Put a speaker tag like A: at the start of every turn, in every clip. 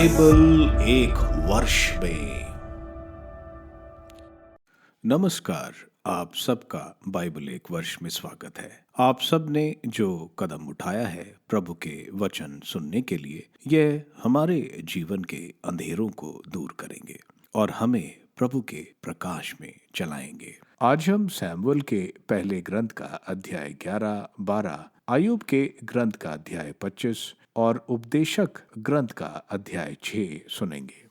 A: Bible एक वर्ष में। नमस्कार, आप सबका बाइबल एक वर्ष में स्वागत है। आप सब ने जो कदम उठाया है प्रभु के वचन सुनने के लिए, यह हमारे जीवन के अंधेरों को दूर करेंगे और हमें प्रभु के प्रकाश में चलाएंगे। आज हम सैमुअल के पहले ग्रंथ का अध्याय 11, 12, अय्यूब के ग्रंथ का अध्याय 25 और उपदेशक ग्रंथ का अध्याय 6 सुनेंगे।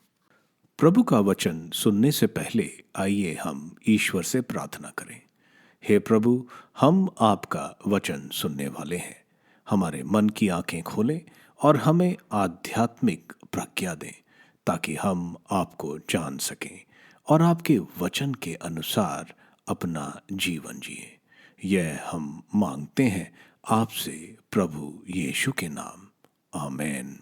A: प्रभु का वचन सुनने से पहले आइए हम ईश्वर से प्रार्थना करें। हे प्रभु, हम आपका वचन सुनने वाले हैं। हमारे मन की आंखें खोलें और हमें आध्यात्मिक प्रज्ञा दें ताकि हम आपको जान सकें और आपके वचन के अनुसार अपना जीवन जिए। यह हम मांगते हैं आपसे प्रभु यीशु के नाम, आमीन।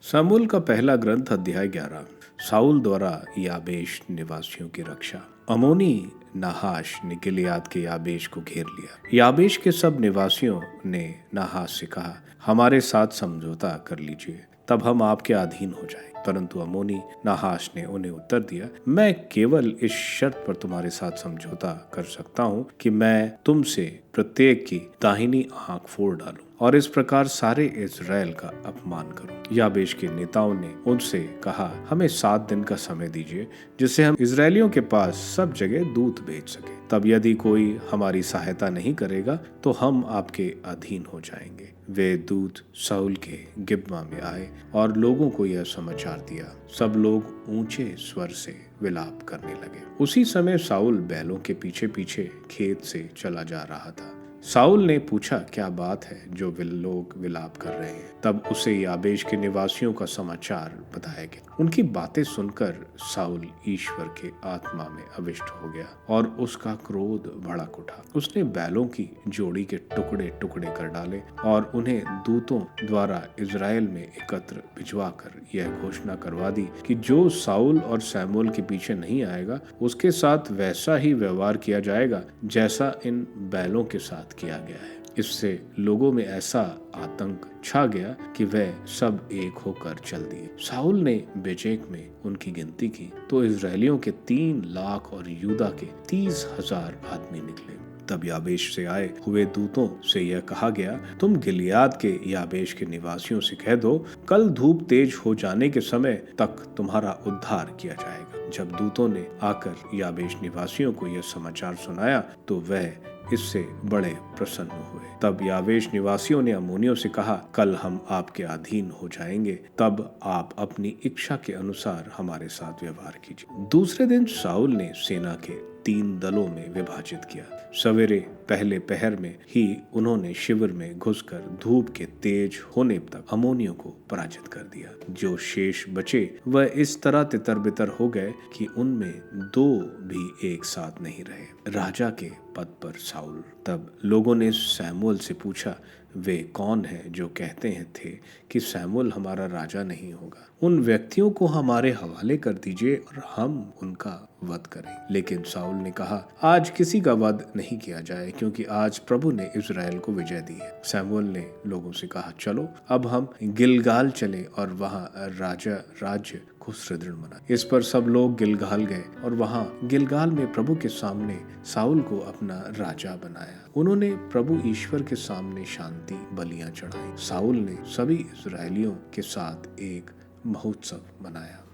A: शमूएल का पहला ग्रंथ अध्याय 11। शाऊल द्वारा याबेश निवासियों की रक्षा। अमोनी नाहाश ने गिलियाद के याबेश को घेर लिया। याबेश के सब निवासियों ने नाहाश से कहा, हमारे साथ समझौता कर लीजिए, तब हम आपके अधीन हो जाएं। परंतु अमोनी नाहाश ने उन्हें उत्तर दिया, मैं केवल इस शर्त पर तुम्हारे साथ समझौता कर सकता हूँ कि मैं तुमसे प्रत्येक की दाहिनी आंख फोड़ डालूं और इस प्रकार सारे इज़राइल का अपमान करूं। याबेश के नेताओं ने उनसे कहा, हमें 7 दिन का समय दीजिए जिससे हम इज़राइलियों के पास सब जगह दूत भेज सके। तब यदि कोई हमारी सहायता नहीं करेगा तो हम आपके अधीन हो जाएंगे। वे दूत शाऊल के गिबमा में आए और लोगों को यह समाचार दिया। सब लोग ऊंचे स्वर से विलाप करने लगे। उसी समय शाऊल बैलों के पीछे पीछे खेत से चला जा रहा था। शाऊल ने पूछा, क्या बात है जो लोग विलाप कर रहे हैं? तब उसे याबेश के निवासियों का समाचार बताया गया। उनकी बातें सुनकर शाऊल ईश्वर के आत्मा में अविष्ट हो गया और उसका क्रोध भड़क उठा। उसने बैलों की जोड़ी के टुकड़े टुकड़े कर डाले और उन्हें दूतों द्वारा इज़राइल में एकत्र भिजवा कर यह घोषणा करवा दी कि जो शाऊल और सैमुएल के पीछे नहीं आएगा उसके साथ वैसा ही व्यवहार किया जाएगा जैसा इन बैलों के साथ किया गया है। इससे लोगों में ऐसा आतंक छा गया कि वह सब एक होकर चल दिए। शाऊल ने बेचेक में उनकी गिनती की तो इज़राइलियों के 3 लाख और यूदा के 30,000 आदमी निकले। तब याबेश से आए हुए दूतों से यह कहा गया, तुम गिलियाद के याबेश के निवासियों से कह दो, कल धूप तेज हो जाने के समय तक तुम्हारा उद्धार किया जाएगा। जब दूतों ने आकर याबेश निवासियों को यह समाचार सुनाया तो वह इससे बड़े प्रसन्न हुए। तब याबेश निवासियों ने अम्मोनियों से कहा, कल हम आपके अधीन हो जाएंगे, तब आप अपनी इच्छा के अनुसार हमारे साथ व्यवहार कीजिए। दूसरे दिन शाऊल ने सेना के 3 दलों में विभाजित किया। सवेरे पहले पहर में ही उन्होंने शिविर में घुसकर धूप के तेज होने तक अम्मोनियों को पराजित कर दिया। जो शेष बचे वह इस तरह तितर बितर हो गए कि उनमें 2 भी एक साथ नहीं रहे। राजा के पद पर शाऊल। तब लोगों ने सैमुएल से पूछा, वे कौन हैं जो कहते हैं थे कि सैमुएल हमारा राजा नहीं होगा? उन व्यक्तियों को हमारे हवाले कर दीजिए और हम उनका वध करें। लेकिन शाऊल ने कहा, आज किसी का वध नहीं किया जाए क्योंकि आज प्रभु ने इज़राइल को विजय दी है। सैमुएल ने लोगों से कहा, चलो अब हम गिलगाल चले और वहाँ राज्य को सुदृढ़ बनाए। इस पर सब लोग गिलगाल गए और वहाँ गिलगाल में प्रभु के सामने शाऊल को अपना राजा बनाया। उन्होंने प्रभु ईश्वर के सामने शांति बलियां चढ़ाई। शाऊल ने सभी इज़राइलियों के साथ एक महोत्सव मनाया।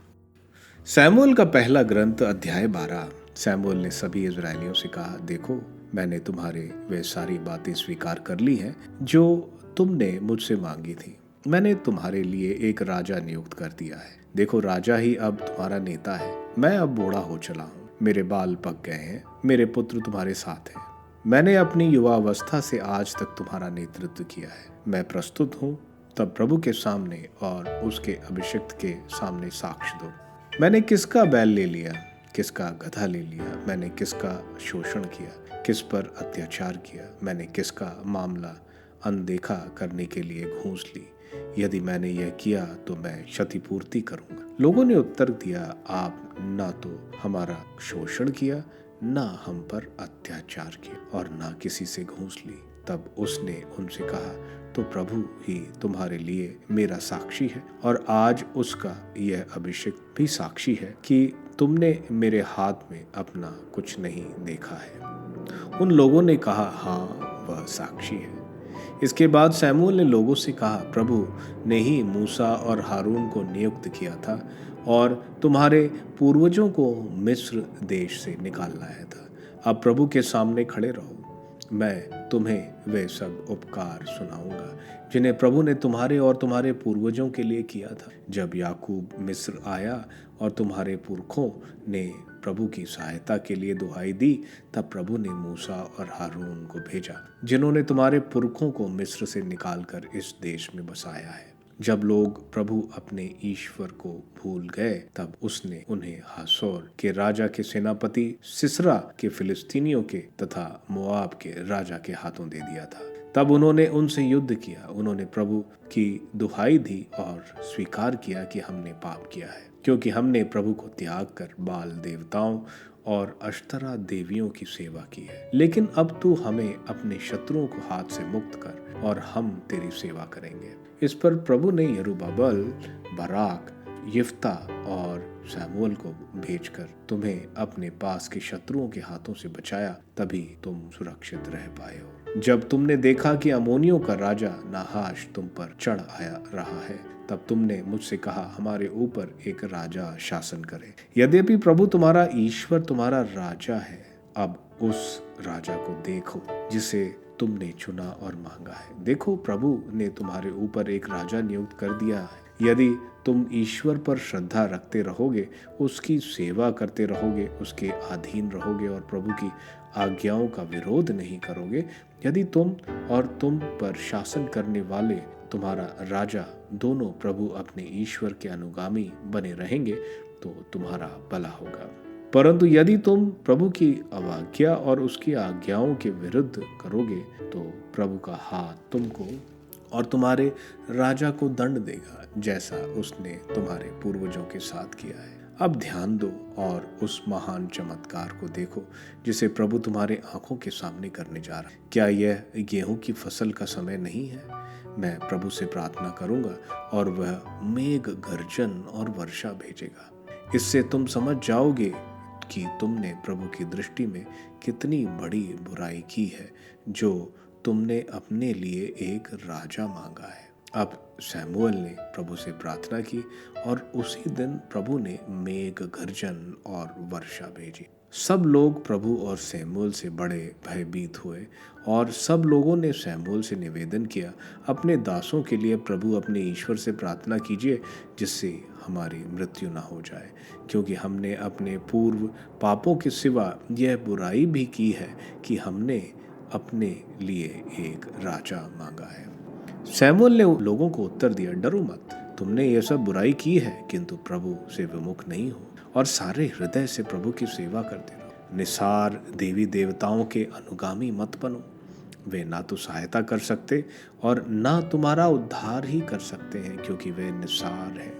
A: सैमुएल का पहला ग्रंथ अध्याय 12। सैमुएल ने सभी इज़राइलियों से कहा, देखो, मैंने तुम्हारे वे सारी बातें स्वीकार कर ली हैं जो तुमने मुझसे मांगी थी। मैंने तुम्हारे लिए एक राजा नियुक्त कर दिया है। देखो, राजा ही अब तुम्हारा नेता है। मैं अब बूढ़ा हो चला हूँ, मेरे बाल पक गए हैं, मेरे पुत्र तुम्हारे साथ हैं। मैंने अपनी युवावस्था से आज तक तुम्हारा नेतृत्व किया है। मैं प्रस्तुत हूँ, तब प्रभु के सामने और उसके अभिषिक्त के सामने साक्ष्य दो। मैंने किसका बैल ले लिया, किसका गधा ले लिया, मैंने किसका शोषण किया, किस पर अत्याचार किया, मैंने किसका मामला अनदेखा करने के लिए घूस ली। यदि मैंने यह किया तो मैं क्षतिपूर्ति करूंगा। लोगों ने उत्तर दिया, आप ना तो हमारा शोषण किया, ना हम पर अत्याचार किया और ना किसी से घूस ली। तब उसने उनसे कहा, तो प्रभु ही तुम्हारे लिए मेरा साक्षी है, और आज उसका यह अभिषेक भी साक्षी है कि तुमने मेरे हाथ में अपना कुछ नहीं देखा है। उन लोगों ने कहा, हाँ, वह साक्षी है। इसके बाद शमूएल ने लोगों से कहा, प्रभु ने ही मूसा और हारून को नियुक्त किया था और तुम्हारे पूर्वजों को मिस्र देश से निकाल लाया था। अब प्रभु के सामने खड़े रहो, मैं तुम्हें वे सब उपकार सुनाऊंगा जिन्हें प्रभु ने तुम्हारे और तुम्हारे पूर्वजों के लिए किया था। जब याकूब मिस्र आया और तुम्हारे पुरखों ने प्रभु की सहायता के लिए दुहाई दी, तब प्रभु ने मूसा और हारून को भेजा, जिन्होंने तुम्हारे पुरखों को मिस्र से निकालकर इस देश में बसाया है। जब लोग प्रभु अपने ईश्वर को भूल गए, तब उसने उन्हें हासोर के राजा के सेनापति सिसरा के फिलिस्तीनियों के तथा मोआब के राजा के हाथों दे दिया था। तब उन्होंने उनसे युद्ध किया। उन्होंने प्रभु की दुहाई दी और स्वीकार किया कि हमने पाप किया है, क्योंकि हमने प्रभु को त्याग कर बाल देवताओं और अश्तरा देवियों की सेवा की है। लेकिन अब तू हमें अपने शत्रुओं को हाथ से मुक्त कर और हम तेरी सेवा करेंगे। इस पर प्रभु ने यरूब्बाबेल, बाराक, यिफ्ता और शमूएल को भेजकर तुम्हें अपने पास के शत्रुओं के हाथों से बचाया, तभी तुम सुरक्षित रह पाए हो। जब तुमने देखा कि अम्मोनियों का राजा नाहाश तुम पर चढ़ आया रहा है, तब तुमने मुझसे कहा, हमारे ऊपर एक राजा शासन करे। यद्यपि प्रभु तुम्हारा ईश्वर तुम्हारा राजा है, अब उस राजा को देखो जिसे तुमने चुना और मांगा है। देखो, प्रभु ने तुम्हारे ऊपर एक राजा नियुक्त कर दिया है। यदि तुम ईश्वर पर श्रद्धा रखते रहोगे, उसकी सेवा करते रहोगे, उसके अधीन रहोगे और प्रभु की आज्ञाओं का विरोध नहीं करोगे, यदि तुम और तुम पर शासन करने वाले तुम्हारा राजा दोनों प्रभु अपने ईश्वर के अनुगामी बने रहेंगे, तो तुम्हारा भला होगा। परंतु यदि तुम प्रभु की अवज्ञा और उसकी आज्ञाओं के विरुद्ध करोगे, तो प्रभु का हाथ तुमको और तुम्हारे राजा को दंड देगा, जैसा उसने तुम्हारे पूर्वजों के साथ किया है। अब ध्यान दो और उस महान चमत्कार को देखो जिसे प्रभु तुम्हारे आंखों के सामने करने जा रहा है। क्या यह गेहूं की फसल का समय नहीं है? मैं प्रभु से प्रार्थना करूंगा और वह मेघ, गर्जन और वर्षा भेजेगा। इससे तुम समझ जाओगे कि तुमने प्रभु की दृष्टि में कितनी बड़ी बुराई की है, जो तुमने अपने लिए एक राजा मांगा है। अब शमूएल ने प्रभु से प्रार्थना की और उसी दिन प्रभु ने मेघ, गर्जन और वर्षा भेजी। सब लोग प्रभु और शमूएल से बड़े भयभीत हुए और सब लोगों ने शमूएल से निवेदन किया, अपने दासों के लिए प्रभु अपने ईश्वर से प्रार्थना कीजिए, जिससे हमारी मृत्यु न हो जाए, क्योंकि हमने अपने पूर्व पापों के सिवा यह बुराई भी की है कि हमने अपने लिए एक राजा मांगा है। शमूएल ने लोगों को उत्तर दिया, डरो मत, तुमने यह सब बुराई की है, किंतु प्रभु से विमुख नहीं हो और सारे हृदय से प्रभु की सेवा करते रहो। निसार देवी देवताओं के अनुगामी मत बनो। वे ना तो सहायता कर सकते और ना तुम्हारा उद्धार ही कर सकते हैं, क्योंकि वे निसार हैं।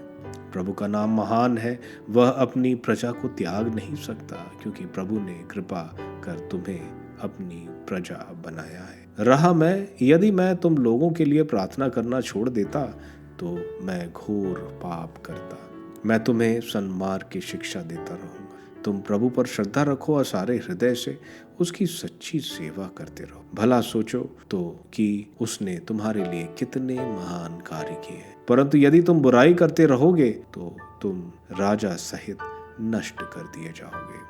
A: प्रभु का नाम महान है, वह अपनी प्रजा को त्याग नहीं सकता, क्योंकि प्रभु ने कृपा कर तुम्हें अपनी प्रजा बनाया है। रहा मैं, यदि मैं तुम लोगों के लिए प्रार्थना करना छोड़ देता तो मैं घोर पाप करता। मैं तुम्हें सन्मार्ग की शिक्षा देता रहूंगा। तुम प्रभु पर श्रद्धा रखो और सारे हृदय से उसकी सच्ची सेवा करते रहो। भला सोचो तो कि उसने तुम्हारे लिए कितने महान कार्य किए हैं। परंतु यदि तुम बुराई करते रहोगे तो तुम राजा सहित नष्ट कर दिए जाओगे।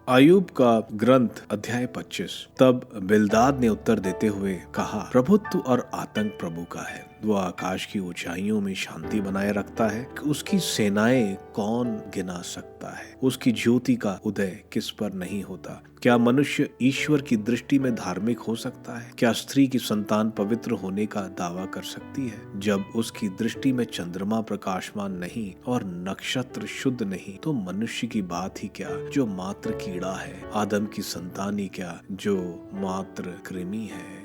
A: अय्यूब का ग्रंथ अध्याय 25। तब बिल्दाद ने उत्तर देते हुए कहा, प्रभुत्व और आतंक प्रभु का है। वह आकाश की ऊंचाइयों में शांति बनाए रखता है कि उसकी सेनाएं कौन गिना सकता है। उसकी ज्योति का उदय किस पर नहीं होता। क्या मनुष्य ईश्वर की दृष्टि में धार्मिक हो सकता है? क्या स्त्री की संतान पवित्र होने का दावा कर सकती है? जब उसकी दृष्टि में चंद्रमा प्रकाशमान नहीं और नक्षत्र शुद्ध नहीं, तो मनुष्य की बात ही क्या जो मात्र कीड़ा है, आदम की संतान ही क्या जो मात्र कृमि है।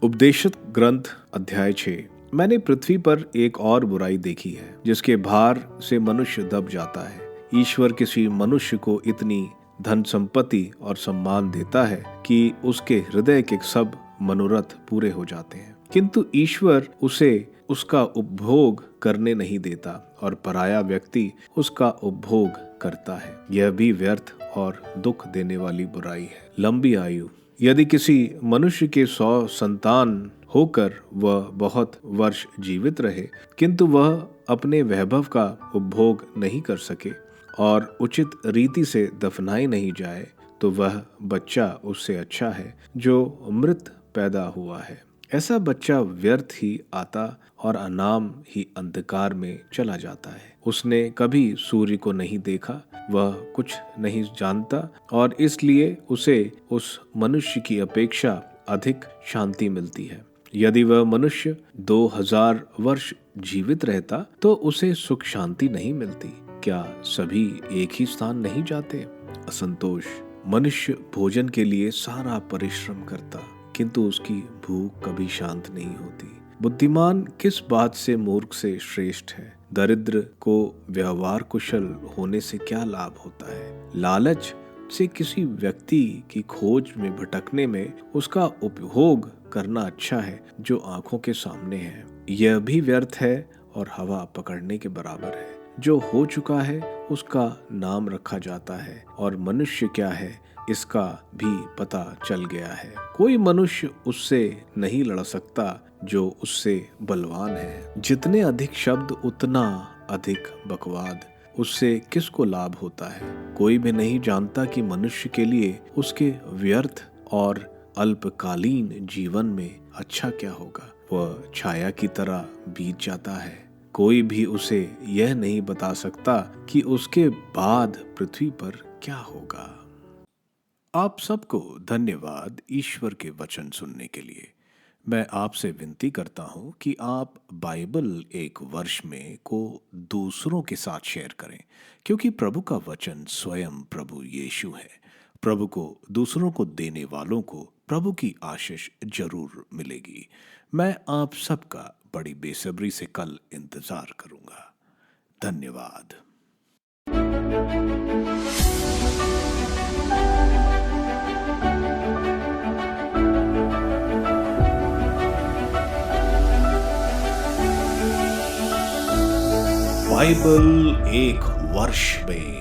A: उपदेशक ग्रंथ अध्याय 6। मैंने पृथ्वी पर एक और बुराई देखी है, जिसके भार से मनुष्य दब जाता है। ईश्वर किसी मनुष्य को इतनी धन संपत्ति और सम्मान देता है कि उसके हृदय के सब मनोरथ पूरे हो जाते हैं। किंतु ईश्वर उसे उसका उपभोग करने नहीं देता और पराया व्यक्ति उसका उपभोग करता है। यह भी व्यर्थ और दुख देने वाली बुराई है। लंबी आयु। यदि किसी मनुष्य के 100 संतान होकर वह बहुत वर्ष जीवित रहे, किंतु वह अपने वैभव का उपभोग नहीं कर सके और उचित रीति से दफनाई नहीं जाए, तो वह बच्चा उससे अच्छा है जो मृत पैदा हुआ है। ऐसा बच्चा व्यर्थ ही आता और अनाम ही अंधकार में चला जाता है। उसने कभी सूर्य को नहीं देखा, वह कुछ नहीं जानता और इसलिए उसे उस मनुष्य की अपेक्षा अधिक शांति मिलती है। यदि वह मनुष्य 2000 वर्ष जीवित रहता तो उसे सुख शांति नहीं मिलती। क्या सभी एक ही स्थान नहीं जाते? असंतोष। मनुष्य भोजन के लिए सारा परिश्रम करता, किंतु उसकी भूख कभी शांत नहीं होती। बुद्धिमान किस बात से मूर्ख से श्रेष्ठ है? दरिद्र को व्यवहार कुशल होने से क्या लाभ होता है? लालच से किसी व्यक्ति की खोज में भटकने में उसका उपभोग करना अच्छा है जो आंखों के सामने है। यह भी व्यर्थ है और हवा पकड़ने के बराबर है। जो हो चुका है उसका नाम रखा जाता है और मनुष्य क्या है इसका भी पता चल गया है। कोई मनुष्य उससे नहीं लड़ सकता जो उससे बलवान है। जितने अधिक शब्द उतना अधिक बकवाद। उससे किसको लाभ होता है? कोई भी नहीं जानता कि मनुष्य के लिए उसके व्यर्थ और अल्पकालीन जीवन में अच्छा क्या होगा। वह छाया की तरह बीत जाता है। कोई भी उसे यह नहीं बता सकता कि उसके बाद पृथ्वी पर क्या होगा। आप सबको धन्यवाद ईश्वर के वचन सुनने के लिए। मैं आपसे विनती करता हूं कि आप बाइबल एक वर्ष में को दूसरों के साथ शेयर करें, क्योंकि प्रभु का वचन स्वयं प्रभु यीशु है। प्रभु को दूसरों को देने वालों को प्रभु की आशीष जरूर मिलेगी। मैं आप सबका बड़ी बेसब्री से कल इंतजार करूंगा। धन्यवाद। बाइबल एक वर्ष में